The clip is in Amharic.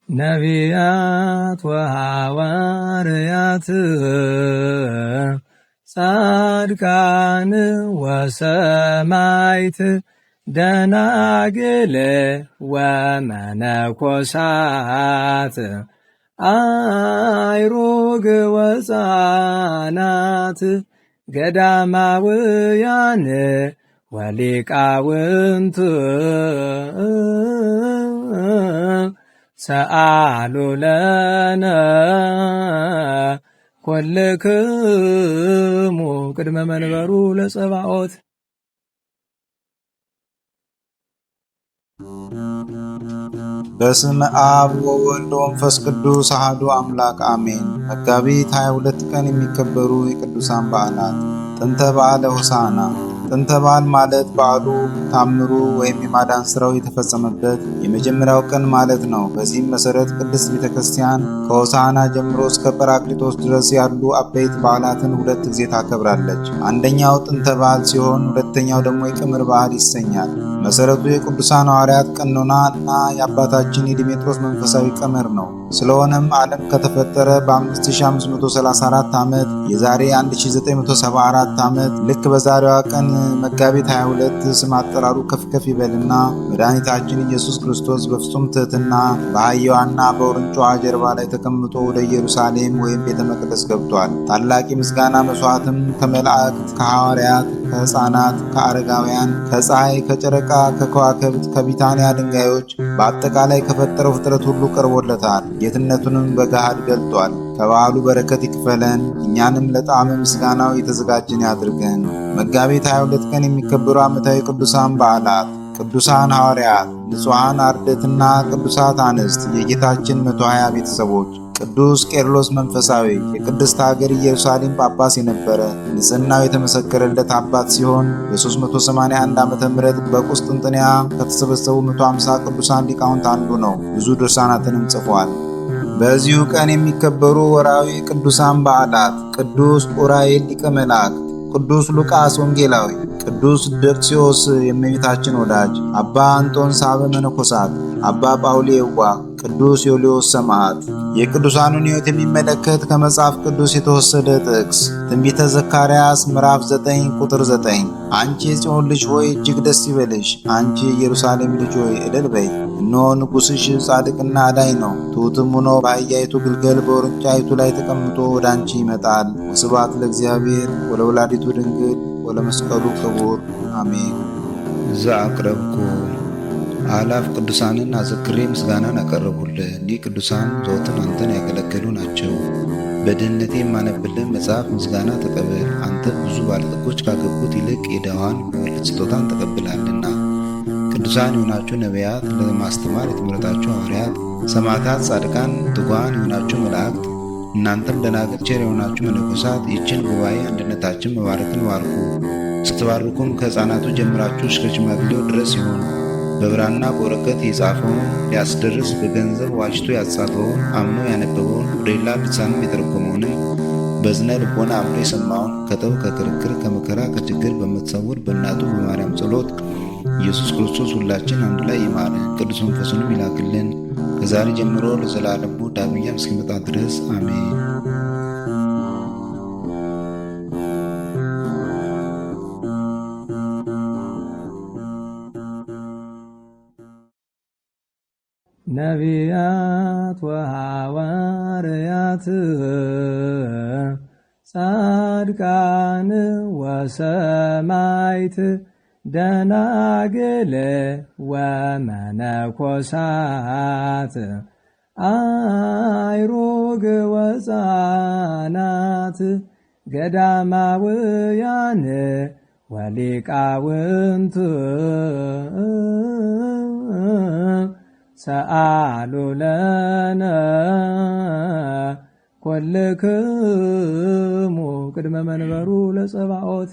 ነቢያት ወሐዋርያት ጻድቃን ወሰማዕት ደናግል ወመነኮሳት አይሩግ ወሕፃናት ገዳማውያን ወሊቃውንት ሰአሉ ለነ ኩልክሙ ቅድመ መንበሩ ለጸባኦት። በስመ አብ ወወልድ ወመንፈስ ቅዱስ አሐዱ አምላክ አሜን። መጋቢት 22 ቀን የሚከበሩ የቅዱሳን በዓላት። ጥንተ በዓለ ሆሳዕና። ጥንተ በዓል ማለት በዓሉ ታምሩ ወይም የማዳን ሥራው የተፈጸመበት የመጀመሪያው ቀን ማለት ነው። በዚህም መሠረት ቅድስት ቤተ ክርስቲያን ከሆሳዕና ጀምሮ እስከ ጰራቅሊጦስ ድረስ ያሉ አበይት በዓላትን 2 ጊዜ ታከብራለች። አንደኛው ጥንተ በዓል ሲሆን ሁለተኛው ደግሞ የቅምር በዓል ይሰኛል። መሠረቱ የቅዱሳን ሐዋርያት ቀኖና እና የአባታችን የዲሜጥሮስ መንፈሳዊ ቀመር ነው። ስለሆነም ዓለም ከተፈጠረ በ5534 ዓመት የዛሬ 1974 ዓመት ልክ በዛሬዋ ቀን መጋቢት 22 ስም አጠራሩ ከፍ ከፍ ይበልና መድኃኒታችን ኢየሱስ ክርስቶስ በፍጹም ትሕትና በአህያዋና በውርንጫዋ ጀርባ ላይ ተቀምጦ ወደ ኢየሩሳሌም ወይም ቤተ መቅደስ ገብቷል። ታላቅ የምስጋና መሥዋዕትም ከመላእክት፣ ከሐዋርያት፣ ከሕፃናት፣ ከአረጋውያን፣ ከፀሐይ፣ ከጨረቃ፣ ከከዋክብት፣ ከቢታንያ ድንጋዮች በአጠቃላይ ከፈጠረው ፍጥረት ሁሉ ቀርቦለታል። ጌትነቱንም በገሃድ ገልጧል። ከበዓሉ በረከት ይክፈለን፣ እኛንም ለጣዕመ ምስጋናው የተዘጋጀን ያድርገን። መጋቢት 22 ቀን የሚከበሩ ዓመታዊ ቅዱሳን በዓላት። ቅዱሳን ሐዋርያት፣ ንጹሐን አርድእትና ቅዱሳት አንስት የጌታችን 120 ቤተሰቦች። ቅዱስ ቄርሎስ መንፈሳዊ የቅድስት ሀገር ኢየሩሳሌም ጳጳስ የነበረ ንጽሕናው የተመሰከረለት አባት ሲሆን በ381 ዓ.ም በቁስጥንጥንያ ከተሰበሰቡ 150 ቅዱሳን ሊቃውንት አንዱ ነው። ብዙ ድርሳናትንም ጽፏል። በዚሁ ቀን የሚከበሩ ወርኃዊ ቅዱሳን በዓላት። ቅዱስ ዑራኤል ሊቀ መላእክት፣ ቅዱስ ሉቃስ ወንጌላዊ፣ ቅዱስ ደቅስዮስ የእመቤታችን ወዳጅ፣ አባ አንጦንስ አበ መነኮሳት፣ አባ ጳውሊ የዋህ፣ ቅዱስ ዮልዮስ ሰማዕት። የቅዱሳኑን ሕይወት የሚመለከት ከመጽሐፍ ቅዱስ የተወሰደ ጥቅስ ትንቢተ ዘካርያስ ምዕራፍ 9 ቁጥር 9 አንቺ የጽዮን ልጅ ሆይ እጅግ ደስ ይበልሽ፣ አንቺ የኢየሩሳሌም ልጅ ሆይ እልል በይ። እነሆ ንጉሥሽ ጻድቅና አዳኝ ነው፣ ትሑትም ሆኖ በአህያይቱ ግልገል በውርንጫይቱ ላይ ተቀምጦ ወደ አንቺ ይመጣል። ወስብሐት ለእግዚአብሔር ወለወላዲቱ ድንግል ወለመስቀሉ ክቡር አሜን። ዘአቅረብኩ አላፍ ቅዱሳንን አዘክሬ ምስጋናን አቀረቡልህ። እኒህ ቅዱሳን ዘወትር አንተን ያገለገሉ ናቸው። በድህነቴ የማነብልን መጽሐፍ ምስጋና ተቀበል። አንተ ብዙ ባለጠጎች ካገቡት ይልቅ የድሃዋን የሚወልድ ስጦታን ተቀብላለና። ቅዱሳን የሆናችሁ ነቢያት፣ ለማስተማር የተመረጣችሁ ሐዋርያት፣ ሰማዕታት፣ ጻድቃን፣ ትጉሃን የሆናችሁ መላእክት፣ እናንተም ደናግል ቸር የሆናችሁ መነኮሳት ይህችን ጉባኤ አንድነታችን መባረክን ባርኩ። ስትባርኩም ከሕፃናቱ ጀምራችሁ እስከ ሽማግሌው ድረስ ይሁን። በብራና በወረቀት የጻፈውን ሊያስደርስ በገንዘብ ዋጅቶ ያጻፈውን አምኖ ያነበበውን ወደ ሌላ ልሳንም የተረጎመውንም በዝነ ልቦና አምኖ የሰማውን ከጠብ ከክርክር ከመከራ ከችግር በምትሰውር በእናቱ በማርያም ጸሎት ኢየሱስ ክርስቶስ ሁላችን አንድ ላይ ይማረን፣ ቅዱስ መንፈሱንም ይላክልን ከዛሬ ጀምሮ ለዘላለሙ ዳግመኛም እስኪመጣ ድረስ አሜን። ነቢያት ወሐዋርያት ጻድቃን ወሰማዕት ደናግል ወመነኮሳት አይሩግ ወሕፃናት ገዳማውያን ወሊቃውንት ሰአሉ ለነ ኩልክሙ ቅድመ መንበሩ ለጸባኦት።